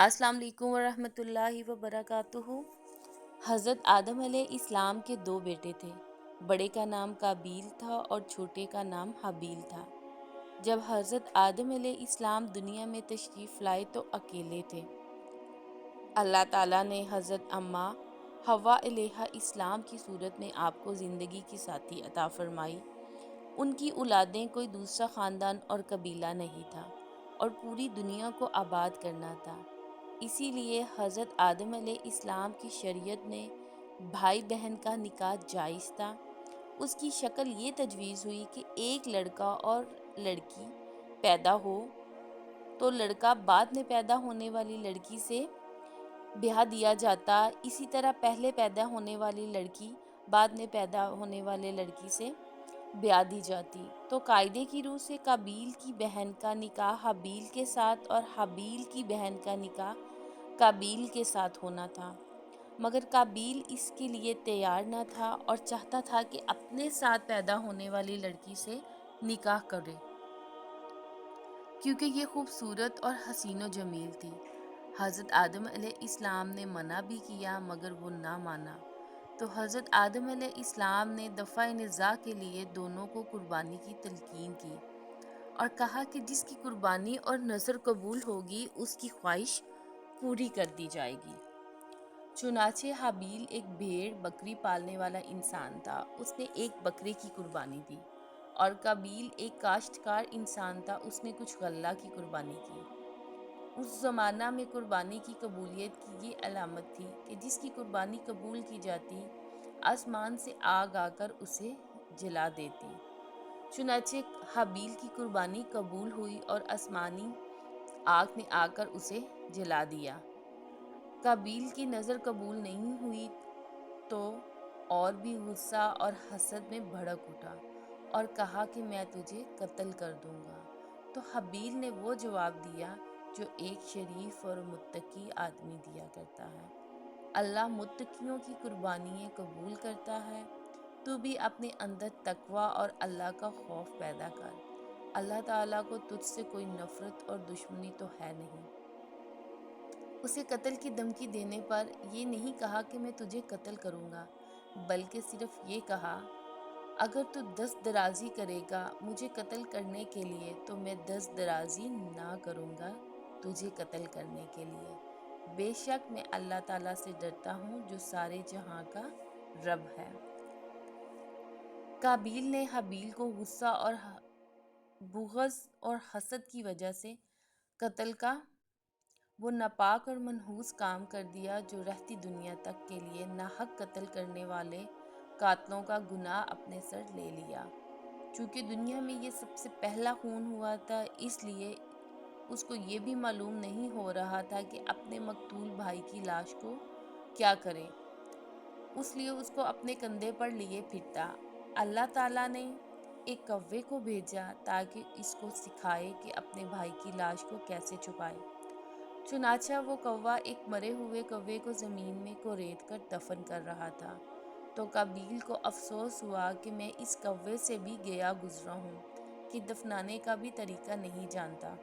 السلام علیکم ورحمۃ اللہ وبرکاتہ۔ حضرت آدم علیہ السلام کے دو بیٹے تھے۔ بڑے کا نام قابیل تھا اور چھوٹے کا نام حابیل تھا۔ جب حضرت آدم علیہ السلام دنیا میں تشریف لائے تو اکیلے تھے۔ اللہ تعالیٰ نے حضرت اماں حوا علیہ السلام کی صورت میں آپ کو زندگی کی ساتھی عطا فرمائی۔ ان کی اولادیں کوئی دوسرا خاندان اور قبیلہ نہیں تھا اور پوری دنیا کو آباد کرنا تھا۔ اسی لیے حضرت آدم علیہ السلام کی شریعت میں بھائی بہن کا نکاح جائز تھا۔ اس کی شکل یہ تجویز ہوئی کہ ایک لڑکا اور لڑکی پیدا ہو تو لڑکا بعد میں پیدا ہونے والی لڑکی سے بیاہ دیا جاتا، اسی طرح پہلے پیدا ہونے والی لڑکی بعد میں پیدا ہونے والے لڑکی سے بیاہ دی جاتی۔ تو قاعدے کی روح سے قابیل کی بہن کا نکاح حابیل کے ساتھ اور حابیل کی بہن کا نکاح قابیل کے ساتھ ہونا تھا، مگر قابیل اس کے لیے تیار نہ تھا اور چاہتا تھا کہ اپنے ساتھ پیدا ہونے والی لڑکی سے نکاح کرے، کیونکہ یہ خوبصورت اور حسین و جمیل تھی۔ حضرت آدم علیہ السلام نے منع بھی کیا مگر وہ نہ مانا، تو حضرت آدم علیہ السلام نے دفع نزاع کے لیے دونوں کو قربانی کی تلقین کی اور کہا کہ جس کی قربانی اور نظر قبول ہوگی اس کی خواہش پوری کر دی جائے گی۔ چنانچہ حابیل ایک بھیڑ بکری پالنے والا انسان تھا، اس نے ایک بکرے کی قربانی دی، اور قابیل ایک کاشتکار انسان تھا، اس نے کچھ غلہ کی قربانی کی۔ اس زمانہ میں قربانی کی قبولیت کی یہ علامت تھی کہ جس کی قربانی قبول کی جاتی آسمان سے آگ آ کر اسے جلا دیتی۔ چنانچہ حابیل کی قربانی قبول ہوئی اور آسمانی آگ نے آ کر اسے جلا دیا۔ قابیل کی نظر قبول نہیں ہوئی تو اور بھی غصہ اور حسد میں بھڑک اٹھا اور کہا کہ میں تجھے قتل کر دوں گا۔ تو حابیل نے وہ جواب دیا جو ایک شریف اور متقی آدمی دیا کرتا ہے: اللہ متقیوں کی قربانیاں قبول کرتا ہے، تو بھی اپنے اندر تقوی اور اللہ کا خوف پیدا کر۔ اللہ تعالیٰ کو تجھ سے کوئی نفرت اور دشمنی تو ہے نہیں۔ اسے قتل کی دھمکی دینے پر یہ نہیں کہا کہ میں تجھے قتل کروں گا، بلکہ صرف یہ کہا اگر تو دست درازی کرے گا مجھے قتل کرنے کے لیے تو میں دست درازی نہ کروں گا تجھے قتل کرنے کے لیے۔ بے شک میں اللہ تعالیٰ سے ڈرتا ہوں جو سارے جہاں کا رب ہے۔ قابیل نے حابیل کو غصہ اور بغض اور حسد کی وجہ سے قتل کا وہ ناپاک اور منحوس کام کر دیا جو رہتی دنیا تک کے لیے ناحق قتل کرنے والے قاتلوں کا گناہ اپنے سر لے لیا۔ چونکہ دنیا میں یہ سب سے پہلا خون ہوا تھا، اس لیے اس کو یہ بھی معلوم نہیں ہو رہا تھا کہ اپنے مقتول بھائی کی لاش کو کیا کرے، اس لیے اس کو اپنے کندھے پر لیے پھرتا۔ اللہ تعالیٰ نے ایک کوے کو بھیجا تاکہ اس کو سکھائے کہ اپنے بھائی کی لاش کو کیسے چھپائے۔ چنانچہ وہ کوا ایک مرے ہوئے کوے کو زمین میں کورید کر دفن کر رہا تھا، تو قابیل کو افسوس ہوا کہ میں اس کوے سے بھی گیا گزرا ہوں کہ دفنانے کا بھی طریقہ نہیں جانتا۔